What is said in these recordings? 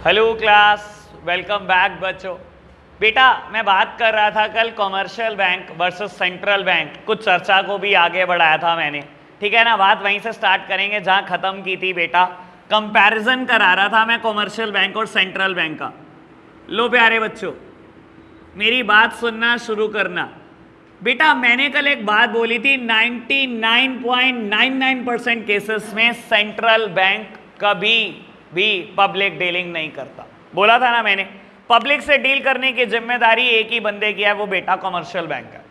Hello class, welcome back बच्चों। बेटा मैं बात कर रहा था कल commercial bank versus central bank, कुछ चर्चा को भी आगे बढ़ाया था मैंने, ठीक है ना। बात वहीं से स्टार्ट करेंगे जहां खत्म की थी बेटा। कंपैरिजन करा रहा था मैं कॉमर्शियल बैंक और सेंट्रल बैंक का। लो प्यारे बच्चों, मेरी बात सुनना शुरू करना। बेटा मैंने कल एक बात बोली थी, 99.99% केसेस में सेंट्रल बैंक कभी भी पब्लिक डीलिंग नहीं करता। बोला था ना मैंने, पब्लिक से डील करने की जिम्मेदारी एक ही बंदे की है, वो बेटा कमर्शियल बैंक है।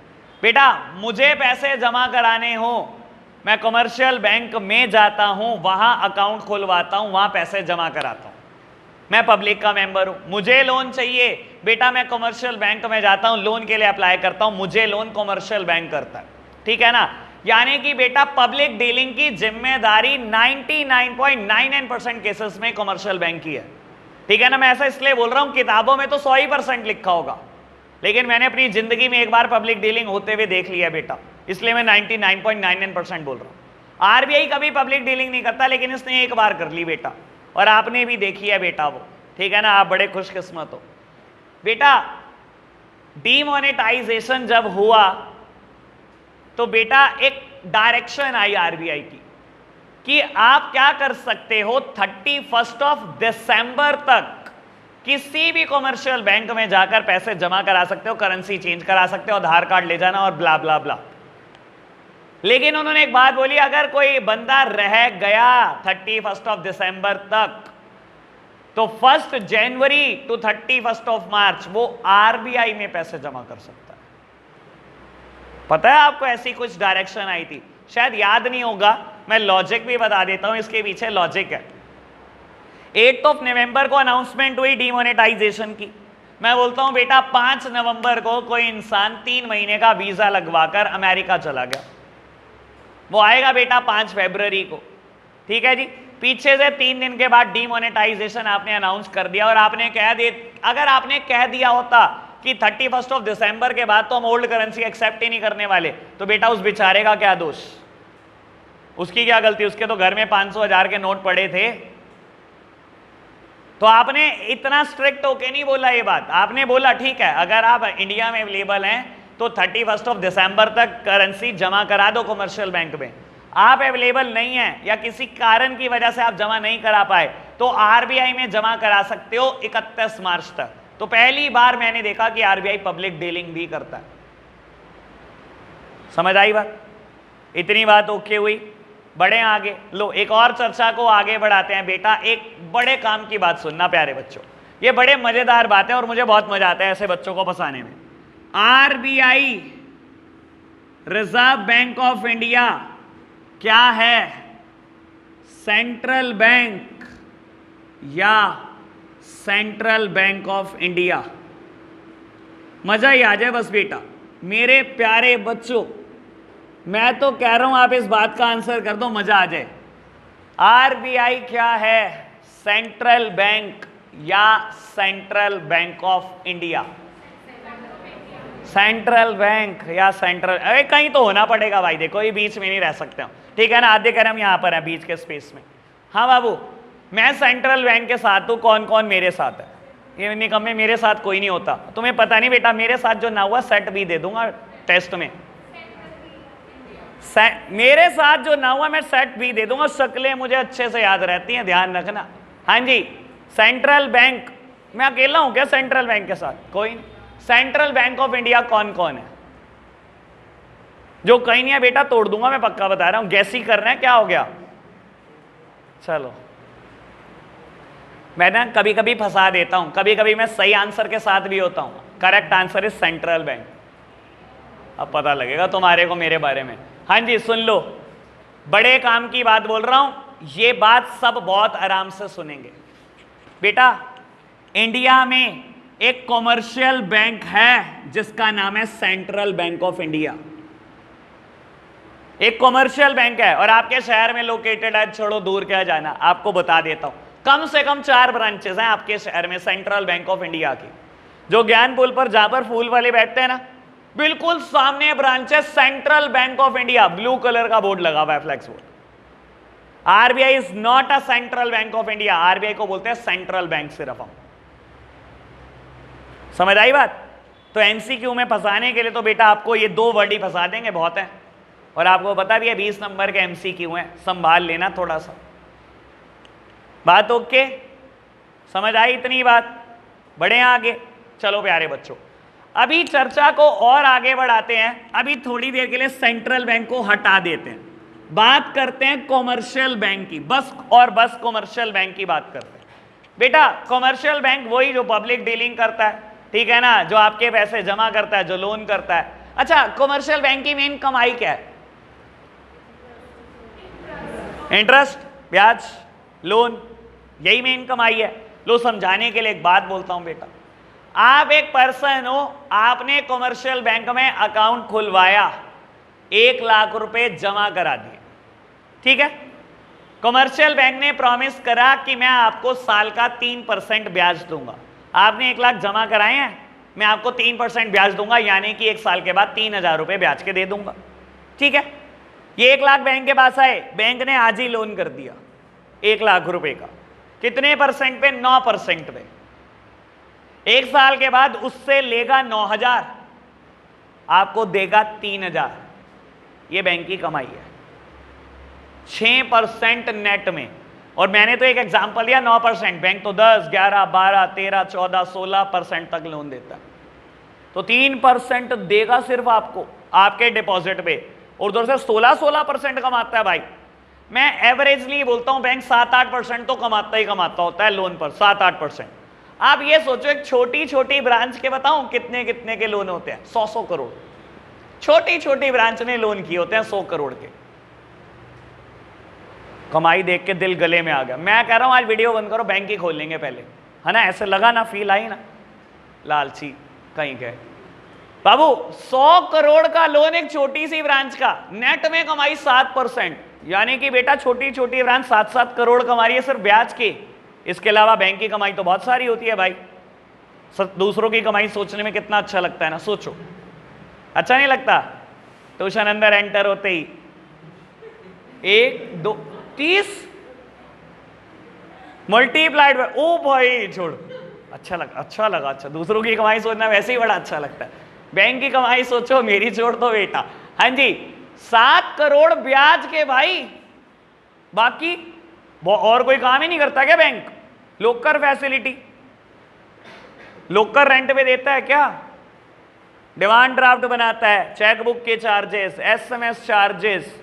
बेटा मुझे पैसे जमा कराने हो, मैं कमर्शियल बैंक में जाता हूं, वहां अकाउंट खुलवाता हूं, वहां पैसे जमा कराता हूं। मैं पब्लिक का मेंबर हूं, मुझे लोन चाहिए बेटा, मैं कमर्शियल बैंक में जाता हूं, लोन के लिए अप्लाई करता हूं, मुझे लोन कमर्शियल बैंक करता है, ठीक है ना। यानी कि बेटा पब्लिक डीलिंग की जिम्मेदारी 99.99% केसेस में कमर्शियल बैंक की है, ठीक है ना। मैं ऐसा इसलिए बोल रहा हूं, किताबों में तो 100% लिखा होगा, लेकिन मैंने अपनी जिंदगी में एक बार पब्लिक डीलिंग होते हुए देख लिया बेटा, इसलिए मैं 99.99% बोल रहा हूं। आरबीआई कभी पब्लिक डीलिंग नहीं करता, लेकिन इसने एक बार कर ली बेटा, और आपने भी देखी है बेटा वो, ठीक है ना। आप बड़े खुशकिस्मत हो बेटा। डीमोनेटाइजेशन जब हुआ तो बेटा एक डायरेक्शन आई आरबीआई की कि आप क्या कर सकते हो, 31 दिसंबर तक किसी भी कमर्शियल बैंक में जाकर पैसे जमा करा सकते हो, करेंसी चेंज करा सकते हो, आधार कार्ड ले जाना और ब्ला ब्ला ब्ला। लेकिन उन्होंने एक बात बोली, अगर कोई बंदा रह गया 31 दिसंबर तक, तो 1 जनवरी टू 31 मार्च वो आरबीआई में पैसे जमा कर सकता है। पता है आपको ऐसी कुछ डायरेक्शन आई थी, शायद याद नहीं होगा, मैं लॉजिक भी बता देता हूं, इसके पीछे लॉजिक है। 8 नवंबर को अनाउंसमेंट हुई डीमोनेटाइजेशन की। मैं बोलता हूं बेटा 5 नवंबर को कोई इंसान 3 महीने का वीजा लगवाकर अमेरिका चला गया, वो आएगा बेटा 5 फरवरी को, ठीक है जी। पीछे से 3 दिन के बाद डीमोनेटाइजेशन आपने अनाउंस कर दिया, और आपने कह दिया, अगर आपने कह दिया होता कि 31 दिसंबर के बाद तो हम ओल्ड करेंसी एक्सेप्ट ही नहीं करने वाले, तो बेटा उस बेचारे का क्या दोष, उसकी क्या गलती, उसके तो घर में 500 1000 के नोट पड़े थे। तो आपने इतना स्ट्रिक्ट होके नहीं बोला ये बात, आपने बोला ठीक है अगर आप इंडिया में अवेलेबल हैं तो 31 दिसंबर तक करेंसी जमा करा दो कमर्शियल बैंक में। आप अवेलेबल नहीं है या किसी कारण की वजह से आप जमा नहीं करा पाए, तो आरबीआई में जमा करा सकते हो 31 मार्च तक। तो पहली बार मैंने देखा कि आरबीआई पब्लिक डीलिंग भी करता है। समझ आई बात? इतनी बात ओके हुई, बढ़े आगे। लो एक और चर्चा को आगे बढ़ाते हैं बेटा। एक बड़े काम की बात सुनना प्यारे बच्चों, ये बड़े मजेदार बात है और मुझे बहुत मजा आता है ऐसे बच्चों को फंसाने में। RBI reserve bank of India क्या है, सेंट्रल बैंक या सेंट्रल बैंक ऑफ इंडिया? मजा ही आ जाए बस बेटा मेरे प्यारे बच्चों। मैं तो कह रहा हूं आप इस बात का आंसर कर दो, मजा आ जाए। आरबीआई क्या है, सेंट्रल बैंक या central Bank of India? Central bank या सेंट्रल, अरे कहीं तो होना पड़ेगा भाई, देखो ये बीच में नहीं रह सकते हो, ठीक है ना। आधे कह रहे हम यहां पर हैं बीच के स्पेस में। हाँ बाबू मैं सेंट्रल बैंक के साथ हूं, कौन कौन मेरे साथ है? ये निकम्मे मेरे साथ कोई नहीं होता, तुम्हें पता नहीं बेटा। मेरे साथ जो ना हुआ सेट भी दे दूंगा टेस्ट में, मेरे साथ जो ना हुआ मैं सेट भी दे दूंगा, शक्लें मुझे अच्छे से याद रहती हैं, ध्यान रखना। हाँ जी सेंट्रल बैंक, मैं अकेला हूं क्या सेंट्रल बैंक के साथ? कोई नहीं। सेंट्रल बैंक ऑफ इंडिया कौन कौन है? जो कहीं नहीं है बेटा तोड़ दूंगा, मैं पक्का बता रहा हूं। गैस ही करना है, क्या हो गया? चलो मैं ना कभी कभी फंसा देता हूं, कभी कभी मैं सही आंसर के साथ भी होता हूं। Correct answer is central bank. अब पता लगेगा तुम्हारे को मेरे बारे में। हाँ जी सुन लो, बड़े काम की बात बोल रहा हूं, ये बात सब बहुत आराम से सुनेंगे बेटा। इंडिया में एक कॉमर्शियल बैंक है जिसका नाम है सेंट्रल बैंक ऑफ इंडिया। एक कॉमर्शियल बैंक है और आपके शहर में लोकेटेड है, छोड़ो दूर क्या जाना, आपको बता देता हूं। कम से कम 4 ब्रांचेस हैं आपके शहर में सेंट्रल बैंक ऑफ इंडिया की। जो ज्ञान पुल पर जहां पर फूल वाले बैठते हैं ना, बिल्कुल सामने ब्रांच है Central Bank of India, blue colour का बोर्ड लगा हुआ है, flex board. RBI is not a Central Bank of India, RBI को बोलते हैं सेंट्रल बैंक सिर्फ हम। समझ आई बात? तो एमसीक्यू में फंसाने के लिए तो बेटा आपको ये 2 वर्ड ही फंसा देंगे, बहुत है। और आपको पता भी है 20 नंबर के एमसीक्यू हैं, संभाल लेना थोड़ा सा। बात ओके? समझ आई इतनी बात? बढ़े आगे। चलो प्यारे बच्चों, अभी चर्चा को और आगे बढ़ाते हैं। अभी थोड़ी देर के लिए सेंट्रल बैंक को हटा देते हैं, बात करते हैं कॉमर्शियल बैंक की। बस और बस कॉमर्शियल बैंक की बात करते हैं। बेटा कॉमर्शियल बैंक वही जो पब्लिक डीलिंग करता है, ठीक है ना, जो आपके पैसे जमा करता है, जो लोन करता है। अच्छा, कॉमर्शियल बैंक की मेन कमाई क्या है? इंटरेस्ट, ब्याज, लोन, यही मेन कमाई है। लो समझाने के लिए एक बात बोलता हूं बेटा, आप एक पर्सन हो, आपने कॉमर्शियल बैंक में अकाउंट खुलवाया, 1 लाख रुपए जमा करा दिए, ठीक है। कॉमर्शियल बैंक ने प्रॉमिस करा कि मैं आपको साल का 3% ब्याज दूंगा। आपने 1 लाख जमा कराए हैं, मैं आपको 3% ब्याज दूंगा, यानी कि 1 साल के बाद 3000 रुपए ब्याज के दे दूंगा, ठीक है। ये 1 लाख बैंक के पास आए, बैंक ने आज ही लोन कर दिया 1 लाख रुपए का। कितने परसेंट पे? 9% पे। 1 साल के बाद उससे लेगा 9000, आपको देगा 3000। ये बैंक की कमाई है 6% नेट में। और मैंने तो एक एग्जांपल दिया 9%, बैंक तो 10, 11, 12, 13, 14, 16% तक लोन देता है। तो 3% देगा सिर्फ आपको आपके डिपॉजिट पे, और उधर से 16% कमाता है भाई। मैं एवरेजली बोलता हूं बैंक 7-8% तो कमाता ही कमाता होता है लोन पर, 7-8%। आप ये सोचो, एक छोटी छोटी ब्रांच के बताऊं कितने कितने के लोन होते हैं? 100 करोड़। छोटी छोटी ब्रांच ने लोन किए होते हैं 100 करोड़ के। कमाई देख के दिल गले में आ गया। मैं कह रहा हूं आज वीडियो बंद करो, बैंक ही खोल लेंगे पहले, है ना? ऐसे लगा ना, फील आई ना, लालची कहीं गए बाबू। 100 करोड़ का लोन एक छोटी सी ब्रांच का, नेट में कमाई 7%, यानी कि बेटा छोटी छोटी ब्रांच 7-7 करोड़ कमा रही है सिर्फ ब्याज की। इसके अलावा बैंक की कमाई तो बहुत सारी होती है भाई। दूसरों की कमाई सोचने में कितना अच्छा लगता है ना, सोचो, अच्छा नहीं लगता? ट्यूशन अंदर एंटर होते ही 1, 2, 30 मल्टीप्लाइड बाय, ओ भाई छोड़, अच्छा लगा। अच्छा, दूसरों की कमाई सोचना वैसे ही बड़ा अच्छा लगता है। बैंक की कमाई सोचो, मेरी छोड़ दो बेटा। हाँ जी, 7 करोड़ ब्याज के भाई। बाकी वो और कोई काम ही नहीं करता क्या बैंक? लोकर फैसिलिटी, लोकर रेंट पे देता है क्या? डिमांड ड्राफ्ट बनाता है, चेकबुक के charges, SMS charges,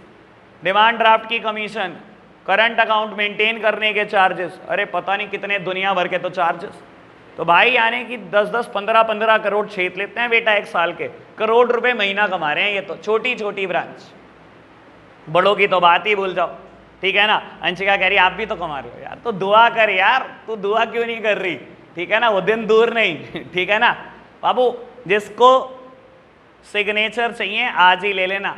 demand draft की कमीशन, करंट अकाउंट मेंटेन करने के चार्जेस, अरे पता नहीं कितने दुनिया भर के तो चार्जेस। तो भाई यानी कि 10-10, 15-15 करोड़ छेद लेते हैं बेटा एक साल के, करोड़ रुपए महीना कमा रहे हैं ये तो छोटी छोटी ब्रांच। बड़ों की तो बात ही भूल जाओ, ठीक है ना। अंशिका कह रही आप भी तो कमा रहे हो यार, तो दुआ कर यार, तू दुआ क्यों नहीं कर रही, ठीक है ना, वो दिन दूर नहीं, ठीक है ना बाबू। जिसको सिग्नेचर चाहिए आज ही ले लेना,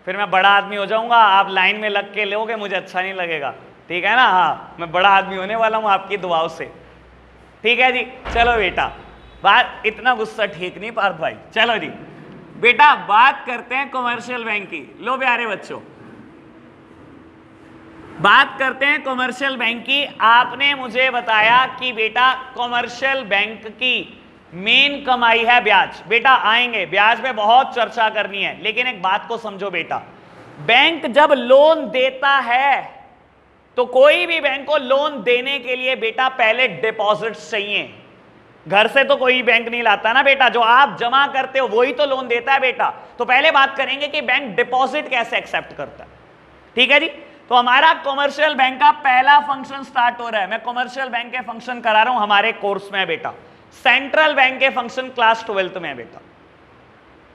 फिर मैं बड़ा आदमी हो जाऊंगा, आप लाइन में लग के लोगे, मुझे अच्छा नहीं लगेगा, ठीक है ना। हाँ, मैं बड़ा आदमी होने वाला हूं आपकी दुआओं से, ठीक है जी। चलो बेटा, बात, इतना गुस्सा ठीक नहीं पार्थ भाई। चलो जी बेटा, बात करते हैं कॉमर्शियल बैंक की। लो प्यारे बच्चों, बात करते हैं कॉमर्शियल बैंक की। आपने मुझे बताया कि बेटा कॉमर्शियल बैंक की मेन कमाई है ब्याज। बेटा आएंगे, ब्याज पे बहुत चर्चा करनी है, लेकिन एक बात को समझो बेटा, बैंक जब लोन देता है तो कोई भी बैंक को लोन देने के लिए बेटा पहले डिपॉजिट चाहिए। घर से तो कोई बैंक नहीं लाता ना बेटा, जो आप जमा करते हो वही तो लोन देता है बेटा। तो पहले बात करेंगे कि बैंक डिपॉजिट कैसे एक्सेप्ट करता है, ठीक है जी। तो हमारा कॉमर्शियल बैंक का पहला फंक्शन स्टार्ट हो रहा है। मैं कॉमर्शियल बैंक के फंक्शन करा रहा हूं हमारे कोर्स में बेटा, सेंट्रल बैंक के फंक्शन क्लास 12th में बेटा,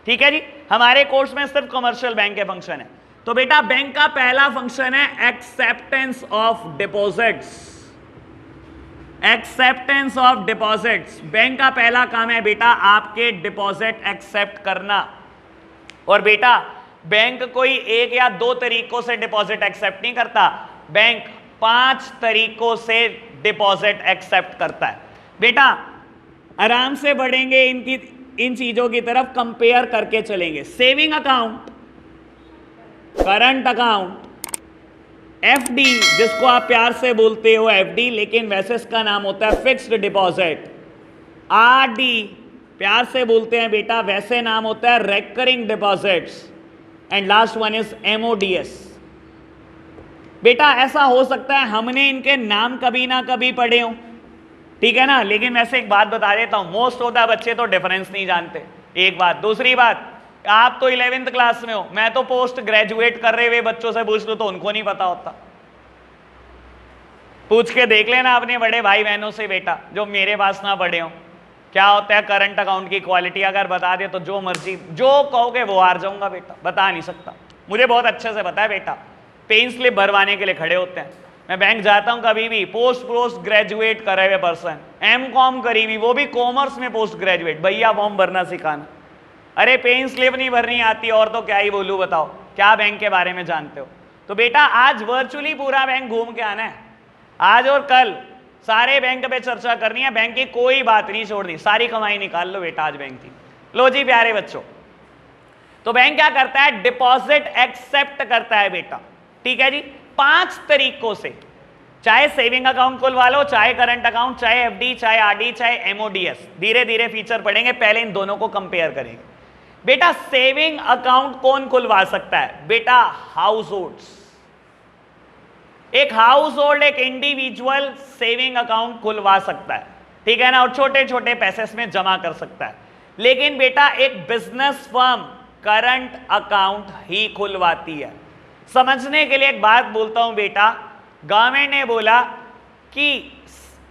ठीक है जी। हमारे कोर्स में सिर्फ कॉमर्शियल बैंक के फंक्शन है। तो बेटा बैंक का पहला फंक्शन है acceptance of deposits. Acceptance of deposits, bank का पहला काम है बेटा आपके डिपॉजिट एक्सेप्ट करना। और बेटा बैंक कोई 1 या 2 तरीकों से डिपॉजिट एक्सेप्ट नहीं करता, बैंक 5 तरीकों से डिपॉजिट एक्सेप्ट करता है। बेटा आराम से बढ़ेंगे इन चीजों की तरफ, कंपेयर करके चलेंगे। Saving account, current account, FD, जिसको आप प्यार से बोलते हो एफडी, लेकिन वैसे इसका नाम होता है फिक्स्ड डिपॉजिट। आरडी, प्यार से बोलते हैं बेटा, वैसे नाम होता है recurring deposits. And last one is MODS. बेटा ऐसा हो सकता है हमने इनके नाम कभी ना कभी पढ़े हो, ठीक है ना, लेकिन वैसे एक बात बता देता हूं, मोस्ट ऑफ द बच्चे तो डिफरेंस नहीं जानते, एक बात। दूसरी बात, आप तो 11th क्लास में हो, मैं तो पोस्ट ग्रेजुएट कर रहे हुए बच्चों से पूछ लूं तो उनको नहीं पता होता। पूछ के देख लेना अपने बड़े भाई बहनों से बेटा, जो मेरे पास ना पढ़े हो, क्या होता है करंट अकाउंट की क्वालिटी। अगर बता दे तो जो मर्जी जो कहोगे वो हार जाऊंगा बेटा, बता नहीं सकता। मुझे बहुत अच्छे से पता है बेटा, पेन स्लिप भरवाने के लिए खड़े होते हैं। मैं बैंक जाता हूं कभी भी, पोस्ट ग्रेजुएट करे हुए पर्सन, एमकॉम करी हुई, वो भी कॉमर्स में पोस्ट ग्रेजुएट, भैया फॉर्म भरना सिखाना। अरे पेन स्लिप नहीं भरनी आती और तो क्या ही बोलूं, बताओ क्या बैंक के बारे में जानते हो। तो बेटा आज वर्चुअली पूरा बैंक घूम के आना है, आज और कल सारे बैंक पे चर्चा करनी है, बैंक की कोई बात नहीं छोड़नी, सारी कमाई निकाल लो बेटा आज बैंक की। लो जी प्यारे बच्चों, तो बैंक क्या करता है, डिपॉजिट एक्सेप्ट करता है बेटा, ठीक है जी, 5 तरीकों से। चाहे सेविंग अकाउंट खुलवा लो, चाहे करंट अकाउंट, चाहे एफडी, चाहे आरडी, चाहे एमओडीएस। धीरे धीरे फीचर पढ़ेंगे, पहले इन दोनों को कंपेयर करेंगे। बेटा सेविंग अकाउंट कौन खुलवा सकता है, बेटा हाउस होल्ड्स। एक हाउस होल्ड, एक इंडिविजुअल सेविंग अकाउंट खुलवा सकता है, ठीक है ना, और छोटे छोटे पैसे इसमें जमा कर सकता है। लेकिन बेटा एक बिजनेस फर्म करंट अकाउंट ही खुलवाती है। समझने के लिए एक बात बोलता हूं बेटा, गवर्नमेंट ने बोला कि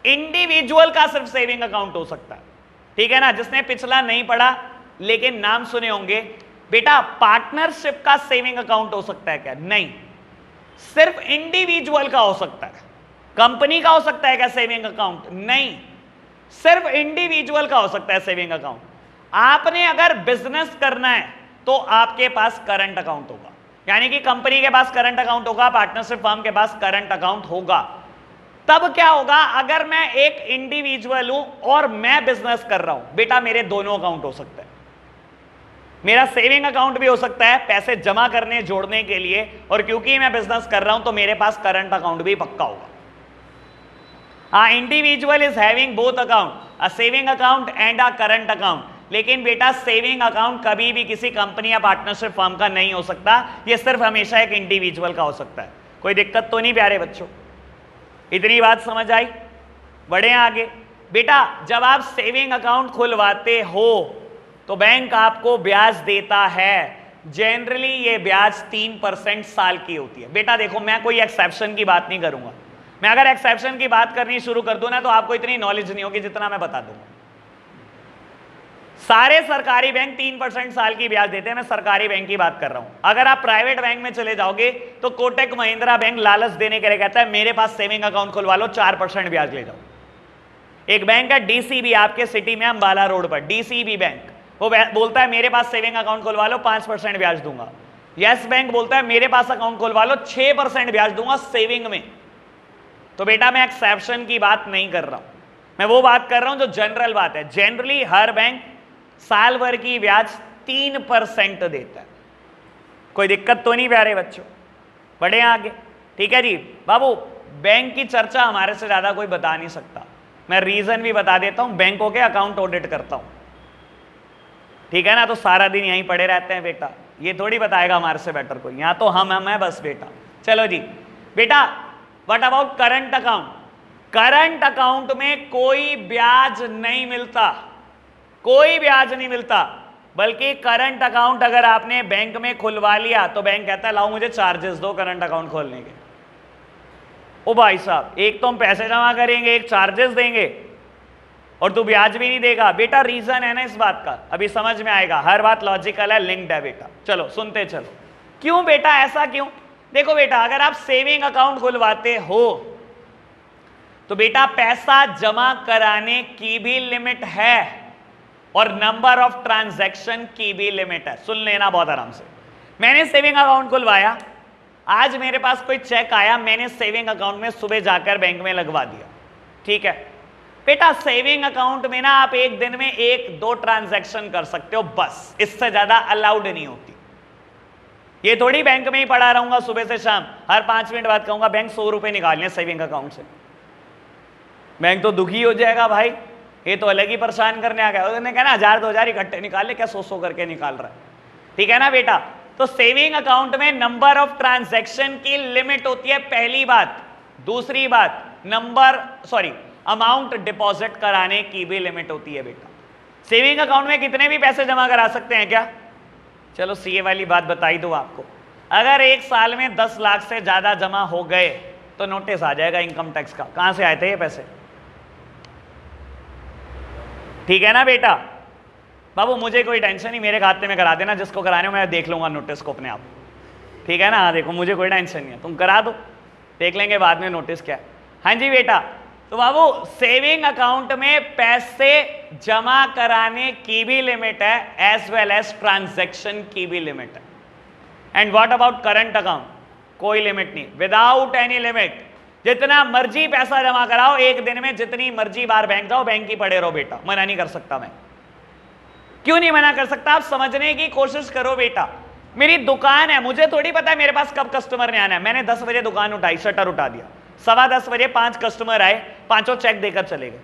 इंडिविजुअल का सिर्फ सेविंग अकाउंट हो सकता है, ठीक है ना, जिसने पिछला नहीं पढ़ा लेकिन नाम सुने होंगे। बेटा पार्टनरशिप का सेविंग अकाउंट हो सकता है क्या, नहीं, सिर्फ इंडिविजुअल का हो सकता है। कंपनी का हो सकता है क्या सेविंग अकाउंट, नहीं, सिर्फ इंडिविजुअल का हो सकता है सेविंग अकाउंट। आपने अगर बिजनेस करना है तो आपके पास करंट अकाउंट होगा, यानी कि कंपनी के पास करंट अकाउंट होगा, पार्टनरशिप फर्म के पास करंट अकाउंट होगा। तब क्या होगा, अगर मैं एक इंडिविजुअल हूं और मैं बिजनेस कर रहा हूं, बेटा मेरे दोनों अकाउंट हो सकते हैं। मेरा सेविंग अकाउंट भी हो सकता है पैसे जमा करने जोड़ने के लिए, और क्योंकि मैं बिजनेस कर रहा हूं तो मेरे पास करंट अकाउंट भी पक्का होगा। हाँ, individual is having both account, a saving account and a current account. लेकिन बेटा सेविंग अकाउंट कभी भी किसी कंपनी या पार्टनरशिप फर्म का नहीं हो सकता, ये सिर्फ हमेशा एक इंडिविजुअल का हो सकता है। कोई दिक्कत तो नहीं प्यारे बच्चों, इतनी बात समझ आई, बढ़े आगे। बेटा जब आप सेविंग अकाउंट खुलवाते हो तो बैंक आपको ब्याज देता है, जनरली ये ब्याज 3% साल की होती है। बेटा देखो मैं कोई एक्सेप्शन की बात नहीं करूंगा, मैं अगर एक्सेप्शन की बात करनी शुरू कर दूं ना तो आपको इतनी नॉलेज नहीं होगी जितना मैं बता दूंगा। सारे सरकारी बैंक 3% साल की ब्याज देते हैं, मैं सरकारी बैंक की बात कर रहा हूं। अगर आप प्राइवेट बैंक में चले जाओगे तो कोटक महिंद्रा बैंक लालच देने के लिए कहता है मेरे पास सेविंग अकाउंट खुलवा लो, 4% ब्याज ले जाओ। एक बैंक है डीसीबी, आपके सिटी में अंबाला रोड पर डीसीबी बैंक, वो बोलता है मेरे पास सेविंग अकाउंट खुलवा लो, 5% ब्याज दूंगा। यस बैंक बोलता है मेरे पास अकाउंट खुलवा लो, 6% ब्याज दूंगा सेविंग में। तो बेटा मैं एक्सेप्शन की बात नहीं कर रहा हूं, मैं वो बात कर रहा हूं जो जनरल बात है। जनरली हर बैंक साल भर की ब्याज 3% देता है। कोई दिक्कत तो नहीं प्यारे बच्चों, बढ़े आगे, ठीक है जी। बाबू बैंक की चर्चा हमारे से ज्यादा कोई बता नहीं सकता, मैं रीजन भी बता देता हूं, बैंकों के अकाउंट ऑडिट करता हूं, ठीक है ना, तो सारा दिन यहीं पड़े रहते हैं बेटा, ये थोड़ी बताएगा हमारे से बेटर कोई, यहां तो हम है बस बेटा। चलो जी बेटा, what about current account. Current account में कोई ब्याज नहीं मिलता, कोई ब्याज नहीं मिलता, बल्कि करंट अकाउंट अगर आपने बैंक में खुलवा लिया तो बैंक कहता है लाओ मुझे चार्जेस दो करंट अकाउंट खोलने के। ओ भाई साहब, एक तो हम पैसे जमा करेंगे, एक चार्जेस देंगे, और तू ब्याज भी नहीं देगा। बेटा रीजन है ना इस बात का, अभी समझ में आएगा, हर बात लॉजिकल है, लिंक्ड है बेटा। चलो सुनते चलो, क्यों बेटा ऐसा क्यों। देखो बेटा अगर आप सेविंग अकाउंट खुलवाते हो तो बेटा पैसा जमा कराने की भी लिमिट है और नंबर ऑफ ट्रांजैक्शन की भी लिमिट है। सुन लेना बहुत आराम से। मैंने सेविंग अकाउंट खुलवाया, आज मेरे पास कोई चेक आया, मैंने सेविंग अकाउंट में सुबह जाकर बैंक में लगवा दिया, ठीक है बेटा। सेविंग अकाउंट में ना आप एक दिन में 1-2 ट्रांजैक्शन कर सकते हो बस, इससे ज्यादा अलाउड नहीं होती। ये थोड़ी बैंक में ही पड़ा रहूंगा सुबह से शाम, हर 5 मिनट बाद कहूंगा बैंक 100 रुपए निकालने सेविंग अकाउंट से। बैंक तो दुखी हो जाएगा भाई, ये तो अलग ही परेशान करने आ गया। उन्होंने कहा ना 1000-2000 इकट्ठे निकाल ले, क्या 100 करके निकाल रहा है, ठीक है ना बेटा। तो सेविंग अकाउंट में नंबर ऑफ ट्रांजैक्शन की लिमिट होती है, पहली बात। दूसरी बात, अमाउंट डिपॉजिट कराने की भी लिमिट होती है बेटा। सेविंग अकाउंट में कितने भी पैसे जमा करा सकते हैं क्या? चलो सीए वाली बात बताई दो आपको, अगर एक साल में 10 लाख से ज्यादा जमा हो गए तो नोटिस आ जाएगा इनकम टैक्स का। कहां से आए थे ये पैसे? ठीक है ना बेटा। बाबू मुझे कोई टेंशन नहीं, मेरे खाते में करा देना, जिसको कराने हो मैं देख लूंगा नोटिस को अपने आप, ठीक है ना। हाँ देखो मुझे कोई टेंशन नहीं है, तुम करा दो, देख लेंगे बाद में नोटिस क्या है। हाँ जी बेटा। तो बाबू सेविंग अकाउंट में पैसे जमा कराने की भी लिमिट है, एज वेल एज ट्रांजैक्शन की भी लिमिट है। And what about current account? कोई लिमिट नहीं, विदाउट एनी लिमिट, जितना मर्जी पैसा जमा कराओ, एक दिन में जितनी मर्जी बार बैंक जाओ, बैंक ही पड़े रहो बेटा, मना नहीं कर सकता मैं। क्यों नहीं मना कर सकता? आप समझने की कोशिश करो बेटा। मेरी दुकान है, मुझे थोड़ी पता है मेरे पास कब कस्टमर ने आना है। मैंने 10 बजे दुकान उठाई, शटर उठा दिया, 10:15 बजे 5 कस्टमर आए, पांचों चेक देकर चले गए।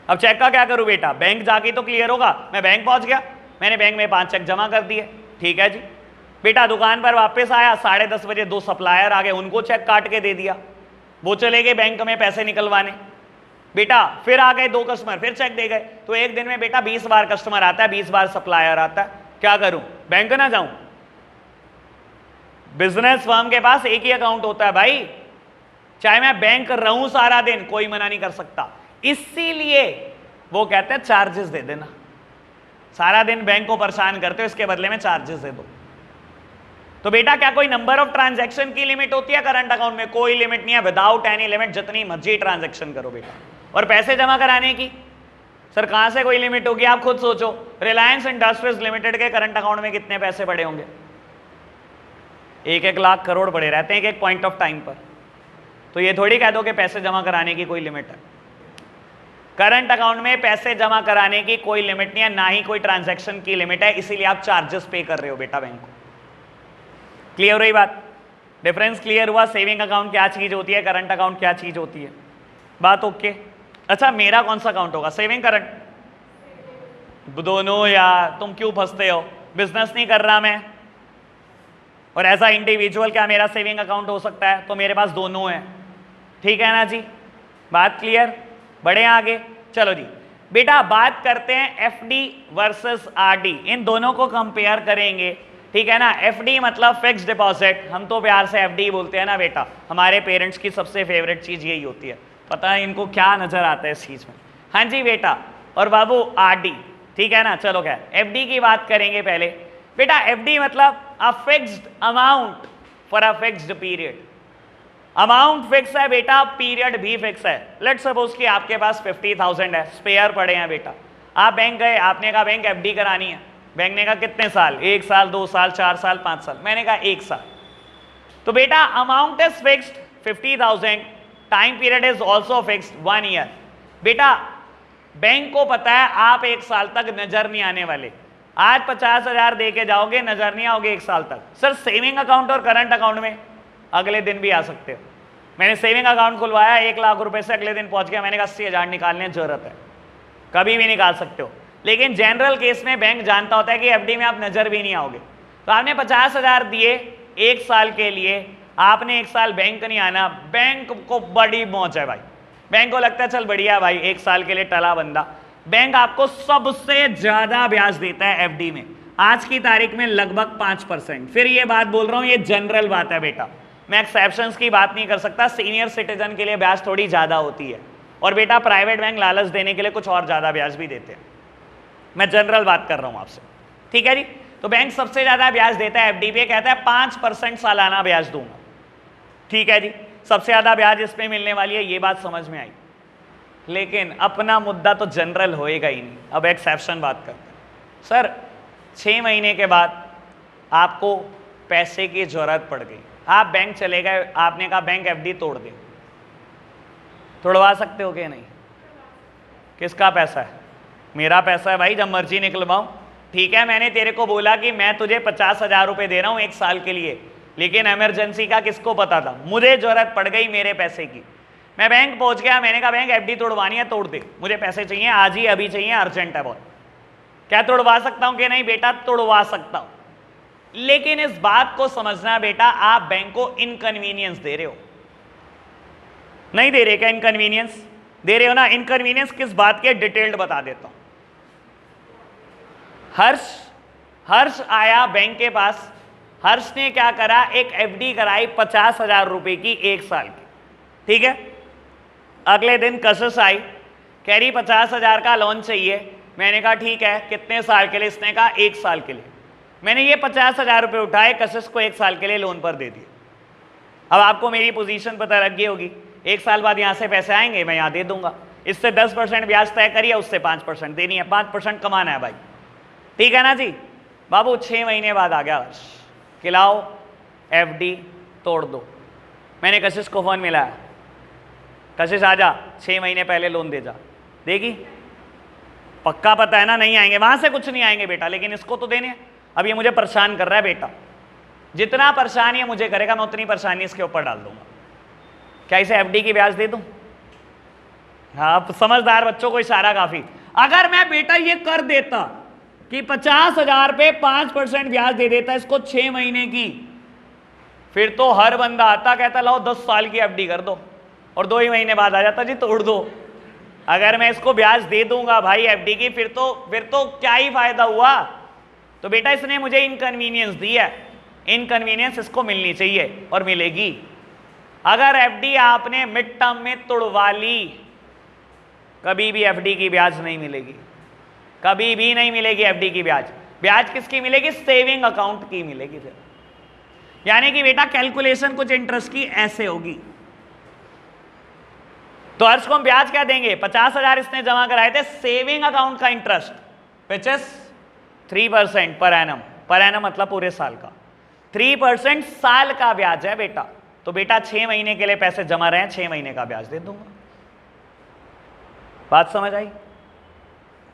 अब चेक का क्या करूं बेटा? बैंक जाके तो क्लियर होगा। मैं बैंक पहुंच गया, मैंने बैंक में 5 चेक जमा कर दिए, ठीक है जी बेटा। दुकान पर वापस आया, 10:30 बजे 2 सप्लायर आ गए, उनको चेक काट के दे दिया, वो चले गए बैंक में पैसे निकलवाने बेटा। फिर आ गए 2 कस्टमर, फिर चेक दे गए। तो एक दिन में बेटा 20 बार कस्टमर आता है, 20 बार सप्लायर आता है, क्या करूं? बैंक ना जाऊं? बिजनेस फर्म के पास एक ही अकाउंट होता है भाई, चाहे मैं बैंक रहूं सारा दिन, कोई मना नहीं कर सकता। इसीलिए वो कहते हैं चार्जेस दे देना, सारा दिन बैंक को परेशान करते हो, इसके बदले में चार्जेस दे दो। तो बेटा क्या कोई नंबर ऑफ ट्रांजैक्शन की लिमिट होती है करंट अकाउंट में? कोई लिमिट नहीं है, विदाउट एनी लिमिट, जितनी मर्जी ट्रांजैक्शन करो बेटा। और पैसे जमा कराने की सर कहां से कोई लिमिट होगी? आप खुद सोचो, रिलायंस इंडस्ट्रीज लिमिटेड के करंट अकाउंट में कितने पैसे पड़े होंगे? 1-1 लाख करोड़ पड़े रहते हैं एक पॉइंट ऑफ टाइम पर। तो ये थोड़ी कह दो कि पैसे जमा कराने की कोई लिमिट है। करंट अकाउंट में पैसे जमा कराने की कोई लिमिट नहीं है, ना ही कोई ट्रांजैक्शन की लिमिट है, इसीलिए आप चार्जेस पे कर रहे हो बेटा बैंक को। क्लियर हुई बात? डिफरेंस क्लियर हुआ? सेविंग अकाउंट क्या चीज होती है, करंट अकाउंट क्या चीज होती है? बात ओके। अच्छा मेरा कौन सा अकाउंट होगा, सेविंग करंट? दोनों यार, तुम क्यों फंसते हो? बिजनेस नहीं कर रहा मैं, और एज अ इंडिविजुअल क्या मेरा सेविंग अकाउंट हो सकता है? तो मेरे पास दोनों है, ठीक है ना जी। बात क्लियर? बढ़े आगे, चलो जी बेटा। बात करते हैं एफडी वर्सेस आरडी, इन दोनों को कंपेयर करेंगे, ठीक है ना। एफडी मतलब फिक्स डिपॉजिट, हम तो प्यार से एफडी बोलते हैं ना बेटा, हमारे पेरेंट्स की सबसे फेवरेट चीज यही होती है, पता है इनको क्या नजर आता है इस चीज में। हाँ जी बेटा। और बाबू आरडी, ठीक है ना। चलो क्या एफडी की बात करेंगे पहले बेटा। एफडी मतलब a fixed amount for a fixed period. Amount fix है बेटा, पीरियड भी फिक्स है। लेट्स सपोज कि आपके पास 50,000 है, स्पेयर पड़े हैं बेटा। आप बैंक गए, आपने कहा बैंक एफडी करानी है, बैंक ने कहा कितने साल? 1 साल, 2 साल, 4 साल, 5 साल। मैंने कहा 1 साल। तो बेटा amount is fixed 50,000, time period is also fixed 1 year. बेटा बैंक को पता है आप 1 साल तक नजर नहीं आने वाले, आज 50,000 दे के जाओगे, नजर नहीं आओगे 1 साल तक। सर सेविंग अकाउंट और करंट अकाउंट में अगले दिन भी आ सकते हो। मैंने सेविंग अकाउंट खुलवाया 1 लाख रुपए से, अगले दिन पहुंच गया, मैंने कहा 80,000 निकालने जरूरत है, कभी भी निकाल सकते हो। लेकिन जनरल केस में बैंक जानता होता है कि एफडी में आप नजर भी नहीं आओगे। तो आपने 50,000 दिए 1 साल के लिए, आपने 1 साल बैंक नहीं आना, बैंक को बड़ी मौज है भाई, बैंक को लगता है चल बढ़िया भाई 1 साल के लिए टला बंदा। बैंक आपको सबसे ज्यादा ब्याज देता है एफडी में, आज की तारीख में लगभग 5%। फिर ये बात बोल रहा हूं, ये जनरल बात है बेटा, मैं एक्सेप्शंस की बात नहीं कर सकता। सीनियर सिटीजन के लिए ब्याज थोड़ी ज्यादा होती है, और बेटा प्राइवेट बैंक लालच देने के लिए कुछ और ज्यादा ब्याज भी देते हैं। मैं जनरल बात कर रहा हूं आपसे, ठीक है जी। तो बैंक सबसे ज्यादा ब्याज देता है एफडी पे, कहता है 5% सालाना ब्याज दूंगा, ठीक है जी। सबसे ज्यादा ब्याज इसमें मिलने वाली है, ये बात समझ में आई। लेकिन अपना मुद्दा तो जनरल होएगा ही नहीं। अब एक्सेप्शन बात करते हैं। सर 6 महीने के बाद आपको पैसे की जरूरत पड़ गई, आप बैंक चले गए, आपने कहा बैंक एफडी तोड़ दे, तोड़वा सकते हो कि नहीं? किसका पैसा है? मेरा पैसा है भाई, जब मर्जी निकलवाऊं, ठीक है, मैंने तेरे को बोला कि मैं तुझे 50,000 रुपए दे रहा हूं 1 साल के लिए, लेकिन इमरजेंसी का किसको पता था, मुझे जरूरत पड़ गई मेरे पैसे की, मैं बैंक पहुंच गया, मैंने कहा बैंक एफडी तोड़वानी है, तोड़ दे, मुझे पैसे चाहिए आज ही, अभी चाहिए, अर्जेंट है बहुत। क्या तोड़वा सकता हूं कि नहीं बेटा? तोड़वा सकता हूं, लेकिन इस बात को समझना बेटा, आप बैंक को इनकन्वीनियंस दे रहे हो, नहीं दे रहे क्या? इनकन्वीनियंस दे रहे हो ना। इनकन्वीनियंस किस बात के, डिटेल्ड बता देता हूं। हर्ष आया बैंक के पास, हर्ष ने क्या करा, एक एफडी कराई 50,000 रुपए की 1 साल की, ठीक है। अगले दिन कशिश आई, कह रही 50,000 का लोन चाहिए। मैंने कहा ठीक है, कितने साल के लिए? इसने कहा 1 साल के लिए। मैंने ये 50,000 रुपए उठाए, कशिश को 1 साल के लिए लोन पर दे दिए। अब आपको मेरी पोजीशन पता लग गई होगी, 1 साल बाद यहां से पैसे आएंगे, मैं यहां दे दूंगा। इससे 10% ब्याज तय करिए, उससे 5% देनी है, 5% कमाना है भाई, ठीक है ना जी। बाबू 6 महीने बाद आ गया हर्ष, खिलाओ एफडी तोड़ दो। मैंने कशिश को फोन मिलाया, कशिश आजा, 6 महीने पहले लोन दे जा, देगी? पक्का पता है ना नहीं आएंगे, वहां से कुछ नहीं आएंगे बेटा, लेकिन इसको तो देने। अब ये मुझे परेशान कर रहा है बेटा, जितना परेशान ये मुझे करेगा मैं उतनी परेशानी इसके ऊपर डाल दूंगा। क्या इसे एफडी की ब्याज दे दूं? हाँ, समझदार बच्चों को इशारा काफी। अगर मैं बेटा ये कर देता कि 50,000 पे 5% ब्याज दे देता इसको 6 महीने की, फिर तो हर बंदा आता कहता लाओ 10 साल की एफडी कर दो, और 2 ही महीने बाद आ जाता जी तोड़ दो। अगर मैं इसको ब्याज दे दूंगा भाई एफडी की, फिर तो क्या ही फायदा हुआ। तो बेटा इसने मुझे इनकन्वीनियंस दी है, इनकन्वीनियंस इसको मिलनी चाहिए और मिलेगी। अगर एफडी आपने मिड टर्म में तोड़वा ली, कभी भी एफडी की ब्याज नहीं मिलेगी, कभी भी नहीं मिलेगी एफडी की ब्याज। ब्याज किसकी मिलेगी? सेविंग अकाउंट की मिलेगी। फिर यानी कि बेटा कैलकुलेशन कुछ इंटरेस्ट की ऐसे होगी। तो हर्ष को हम ब्याज क्या देंगे? 50,000 इसने जमा कराए थे, सेविंग अकाउंट का interest which is 3% per annum. Per annum मतलब पूरे साल का, 3% साल का ब्याज है बेटा। तो बेटा 6 महीने के लिए पैसे जमा रहे हैं, 6 महीने का ब्याज दे दूंगा। बात समझ आई?